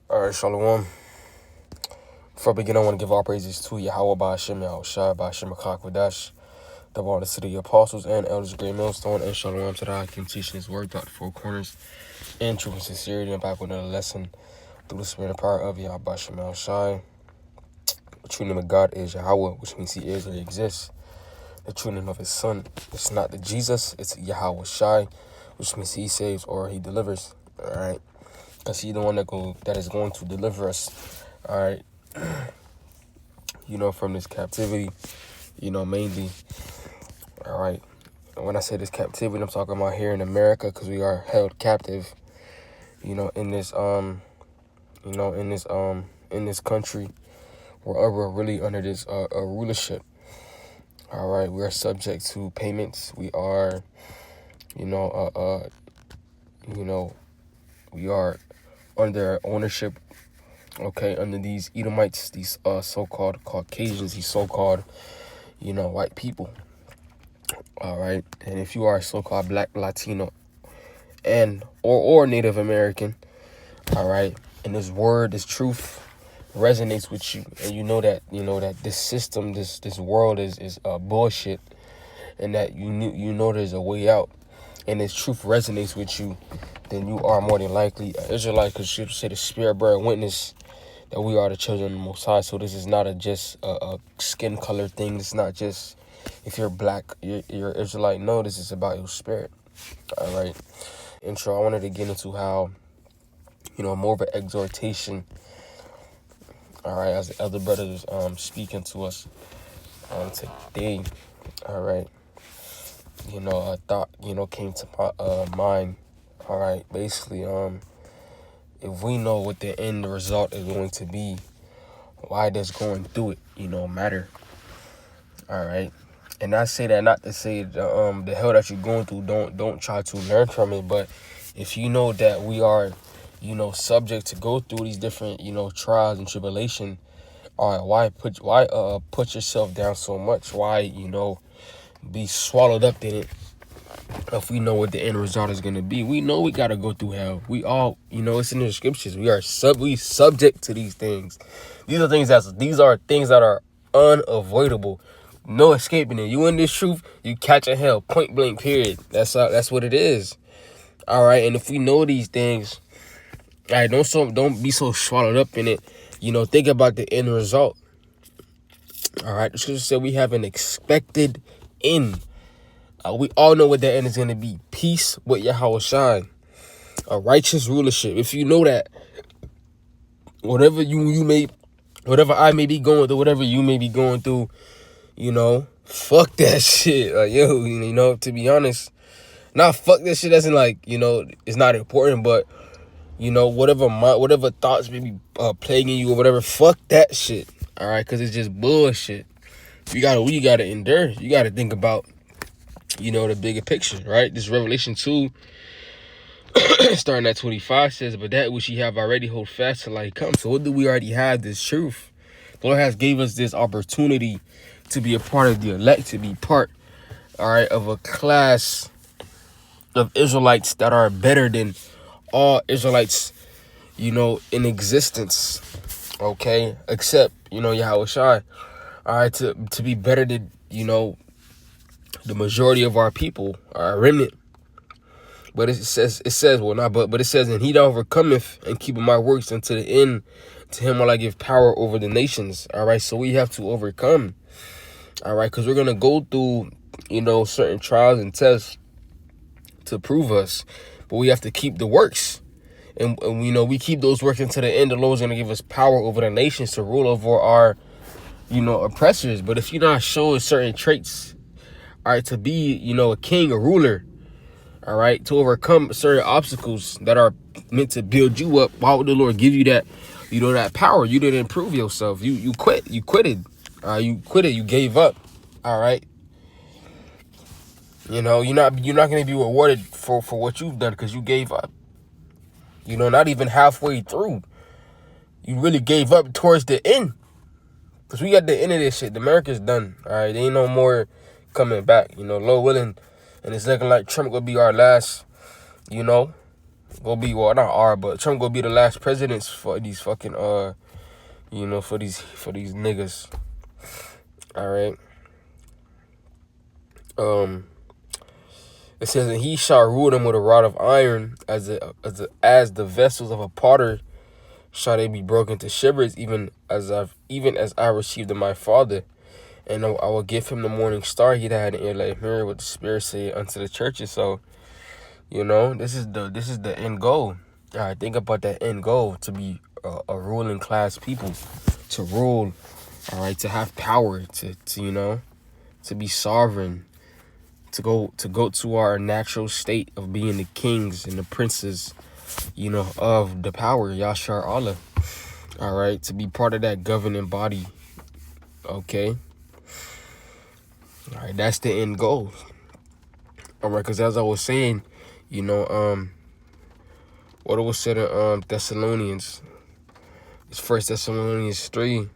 All right, Shalom. Before I begin, I want to give all praises to Yahweh Ba'ashem, Yahushua Ba'ashem Akakwadash, the Lord, the city of apostles and elders of Great Millstone, and Shalom to the Hakim teaching his word throughout the four corners in truth and sincerity. I'm back with another lesson through the spirit and power of Yahweh Ba'ashem Yahushua. The true name of God is Yahweh, which means he is or he exists. The true name of his son, it's not the Jesus, it's Yahweh Shai, which means he saves or he delivers. All right, because he's the one that is going to deliver us. All right, from this captivity, mainly. All right. And when I say this captivity, I'm talking about here in America, because we are held captive, in this in this country. We're really under this rulership. All right. We are subject to payments. We are, we are under ownership. Okay, under these Edomites, these so-called Caucasians, these so-called, white people. All right, and if you are so-called Black, Latino, and or Native American, all right, and this word, this truth resonates with you, and you know that this system, this world is bullshit, and that you know there's a way out, and this truth resonates with you, then you are more than likely an Israelite, because you say the Spirit bear witness that we are the children of the Most High. So this is not just a skin color thing. It's not just if you're black, you're Israelite. No, this is about your spirit. All right. Intro, I wanted to get into how, more of an exhortation. All right, as the elder brothers speaking to us today. All right. A thought, came to my mind. All right. Basically, if we know what the end result is going to be, why does going through it, matter? All right. And I say that not to say the hell that you're going through, don't try to learn from it. But if you know that we are, subject to go through these different, trials and tribulation, all right, why put yourself down so much? Why, be swallowed up in it? If we know what the end result is gonna be, we know we gotta go through hell. We all, it's in the scriptures. We subject to these things. These are things that are unavoidable. No escaping it. You in this truth, you catch a hell. Point blank. Period. That's what it is. All right. And if we know these things, all right, don't be so swallowed up in it. Think about the end result. All right. The scripture said we have an expected end. We all know what that end is going to be. Peace with Yahweh Shai. A righteous rulership. If you know that, whatever whatever I may be going through, whatever you may be going through, fuck that shit. Like, to be honest, not fuck that shit. That's like, it's not important, but, whatever thoughts may be plaguing you or whatever, fuck that shit. All right, because it's just bullshit. We gotta endure. You gotta think about, the bigger picture, right? This Revelation 2, starting at 25, says, but that which ye have already hold fast till I come. So what do we already have? This truth. The Lord has gave us this opportunity to be a part of the elect, to be part, all right, of a class of Israelites that are better than all Israelites, in existence, okay? Except, Yahweh Shai, all right, to be better than, the majority of our people, our remnant. But it says, but it says, and he that overcometh and keepeth my works unto the end, to him will I give power over the nations. All right, so we have to overcome. All right, because we're going to go through, certain trials and tests to prove us. But we have to keep the works. And we keep those works until the end. The Lord's going to give us power over the nations to rule over our, oppressors. But if you're not showing certain traits, all right, to be, a king, a ruler, all right, to overcome certain obstacles that are meant to build you up, why would the Lord give you that, that power? You didn't improve yourself. You quitted. You quitted. You gave up. All right. You're not going to be rewarded for what you've done because you gave up. Not even halfway through. You really gave up towards the end. Because we got the end of this shit. The America's done. All right. There ain't no more coming back. Lord willing. And it's looking like Trump gonna be our last, gonna be, well, not are, but Trump gonna be the last presidents for these fucking for these niggas. All right. It says, and he shall rule them with a rod of iron, as the vessels of a potter shall they be broken to shivers, even as I received of my Father. And I will give him the morning star. He that had an ear, let him hear what the Spirit say unto the churches. So, this is the end goal. All right, think about that end goal, to be a ruling class people, to rule. All right, to have power, to be sovereign, to go to our natural state of being the kings and the princes, of the power, Yashar Allah. All right, to be part of that governing body. Okay. All right, that's the end goal. All right, because as I was saying, what it was said in Thessalonians, it's 1 Thessalonians 3. I'm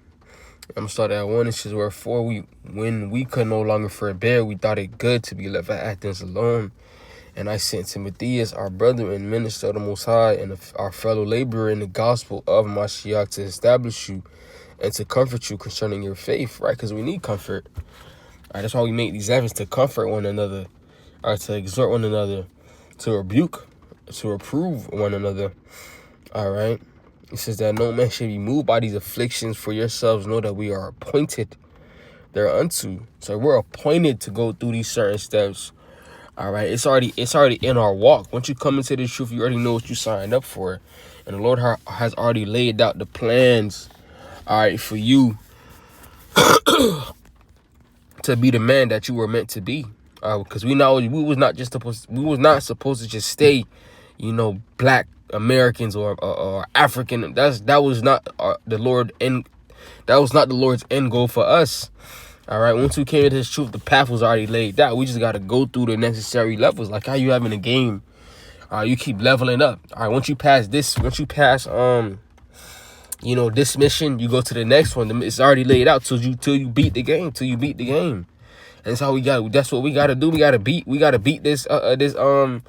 gonna start at 1. It says, wherefore when we could no longer forbear, we thought it good to be left at Athens alone. And I sent Timotheus, our brother and minister of the Most High, and our fellow laborer in the gospel of Mashiach, to establish you and to comfort you concerning your faith, right? Because we need comfort. All right, that's why we make these efforts, to comfort one another, or to exhort one another, to rebuke, to reprove one another. All right. It says that no man should be moved by these afflictions, for yourselves know that we are appointed thereunto. So we're appointed to go through these certain steps. All right. It's already in our walk. Once you come into the truth, you already know what you signed up for. And the Lord has already laid out the plans, all right, for you to be the man that you were meant to be. Because we was not supposed to just stay, black Americans or African. That was not the Lord, and that was not the Lord's end goal for us. All right, once we came into His truth, the path was already laid out. We just got to go through the necessary levels, like how you have in a game. You keep leveling up. All right, once you pass this mission, you go to the next one. It's already laid out till you beat the game. And that's how that's what we gotta do. We gotta beat this I don't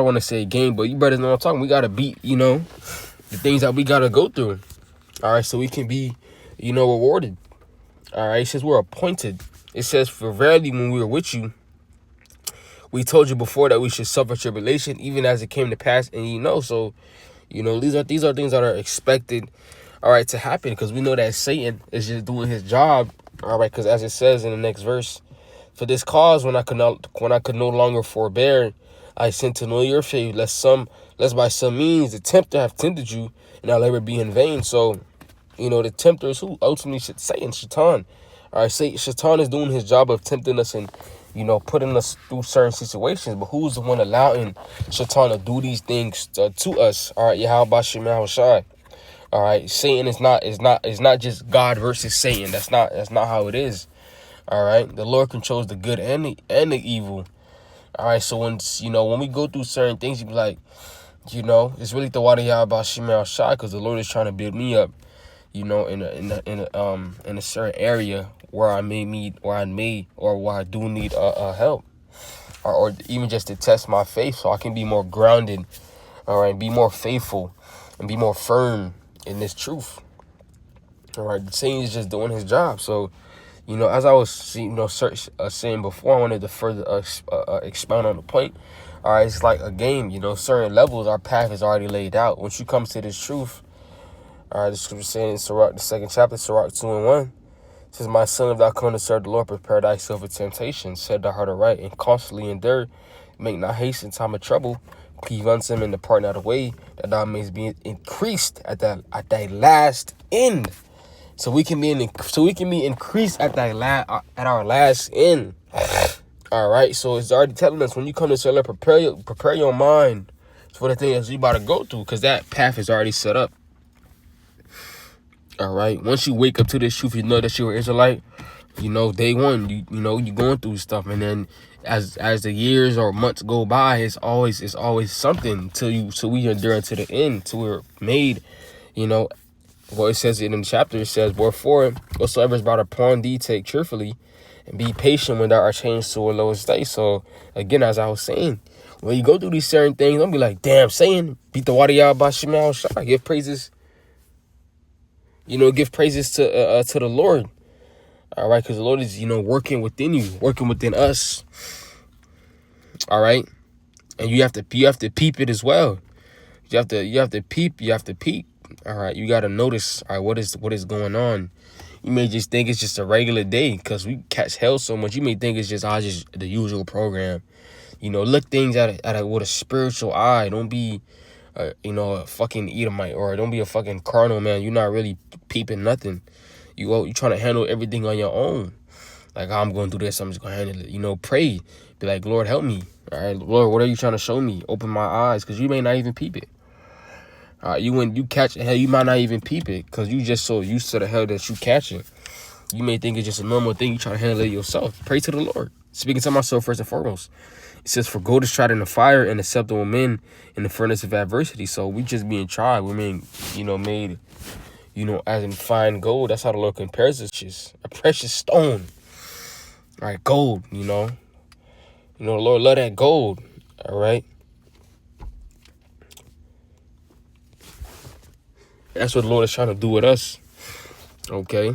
want to say game, but you brothers know what I'm talking. We gotta beat, the things that we gotta go through. All right, so we can be, rewarded. All right, it says we're appointed. It says, for verily when we were with you, we told you before that we should suffer tribulation, even as it came to pass. And so, these are things that are expected, all right, to happen, because we know that Satan is just doing his job. All right, because as it says in the next verse, for this cause, when I could no longer forbear, I sent to know your faith, lest by some means the tempter have tempted you, and our labor be in vain. So, the tempter is who? Ultimately, Satan, Shaitan. All right, Shaitan is doing his job of tempting us and, putting us through certain situations. But who's the one allowing Shaitan to do these things to us? All right, Yahweh Shemah Shai. All right, Satan is not just God versus Satan. That's not how it is. All right, the Lord controls the good and the evil. All right, so when we go through certain things, you be like, it's really the water Yahweh Shemel Shai, because the Lord is trying to build me up, in a certain area where I do need help, or even just to test my faith, so I can be more grounded, all right, be more faithful, and be more firm in this truth. All right, Satan is just doing his job. So, as I was saying before, I wanted to further expound on the point. All right, it's like a game. Certain levels, our path is already laid out. Once you come to this truth, all right, the scripture saying in Sirach, the 2nd chapter, Sirach 2:1, it says, my son, if thou come to serve the Lord, prepare thyself for temptation, set thy heart aright, and constantly endure, make not haste in time of trouble, cleave unto him and depart not away, that thou mayest be increased at thy last end. So we can be increased at our last end. All right. So it's already telling us, when you come to Salah, prepare your mind for the things you about to go through, because that path is already set up. All right. Once you wake up to this truth, you know that you're an Israelite. Day one, you're going through stuff, and then as the years or months go by, it's always something till we endure to the end, till we're made. Well, it says in the chapter, it says, wherefore whatsoever is brought upon thee, take cheerfully, and be patient when thou art changed to a lower state. So again, as I was saying, when you go through these certain things, don't be like, damn, saying, beat the water y'all by Shemal Shah. Give praises, give praises to the Lord. All right, because the Lord is, working within you, working within us. All right, and you have to peep it as well. You have to peep. All right, you got to notice. All right, what is going on? You may just think it's just a regular day because we catch hell so much. You may think it's just the usual program. Look things at it with a spiritual eye. Don't be, a fucking Edomite, or don't be a fucking carnal man. You're not really peeping nothing. You trying to handle everything on your own. Like, I'm going to do this, I'm just going to handle it. Pray. Be like, Lord, help me. All right, Lord, what are you trying to show me? Open my eyes, because you may not even peep it. All right, when you catch hell, you might not even peep it, because you just so used to the hell that you catching. You may think it's just a normal thing. You try to handle it yourself. Pray to the Lord. Speaking to myself first and foremost. It says, for gold is tried in the fire, and acceptable men in the furnace of adversity. So we just being tried. We're being, made, as in fine gold. That's how the Lord compares us. Just a precious stone. All right, gold, the Lord love that gold. All right. That's what the Lord is trying to do with us. Okay.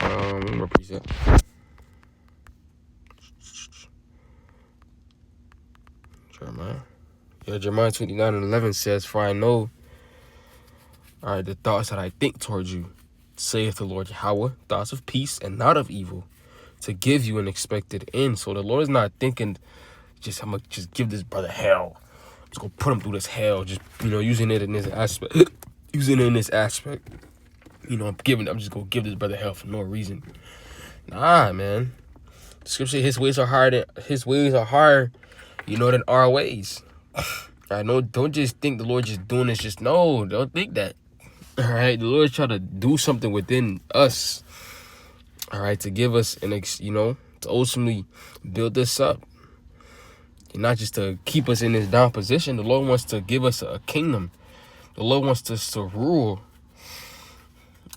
Represent. Jeremiah. Yeah, Jeremiah 29:11 says, for I know, all right, the thoughts that I think towards you, saith the Lord Yahweh, thoughts of peace and not of evil, to give you an expected end. So the Lord is not thinking, I'm going to just give this brother hell. I'm just going to put him through this hell. Just, using it in this aspect. I'm just going to give this brother hell for no reason. Nah, man. The scripture, his ways are higher than our ways. I know, don't just think the Lord just doing this. No, don't think that. All right, the Lord trying to do something within us. All right, to give us to ultimately build us up. And not just to keep us in this down position. The Lord wants to give us a kingdom. The Lord wants us to rule.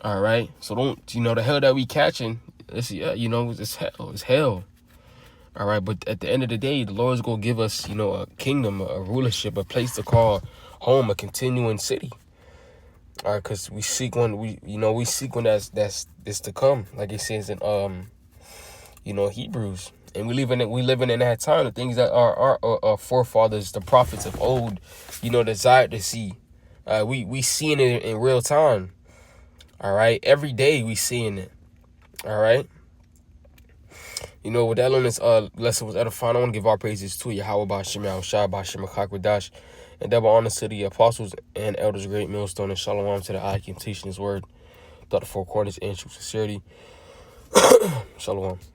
All right, so don't, the hell that we catching, it's hell. It's hell. All right, but at the end of the day, the Lord's going to give us, a kingdom, a rulership, a place to call home, a continuing city. All right, because we seek one that's to come, like it says in Hebrews, and we living in that time. The things that our forefathers, the prophets of old, desired to see. We seeing it in real time. All right, every day we seeing it. All right. With that learning lesson was edifying, I want to give our praises to Yahweh Ba'ashem Yahushua Ba'ashem Akakwadash, and double honors to the apostles and elders, great millstone, and shalom to the Akim teaching his word, throughout the four corners, and true sincerity. Shalom.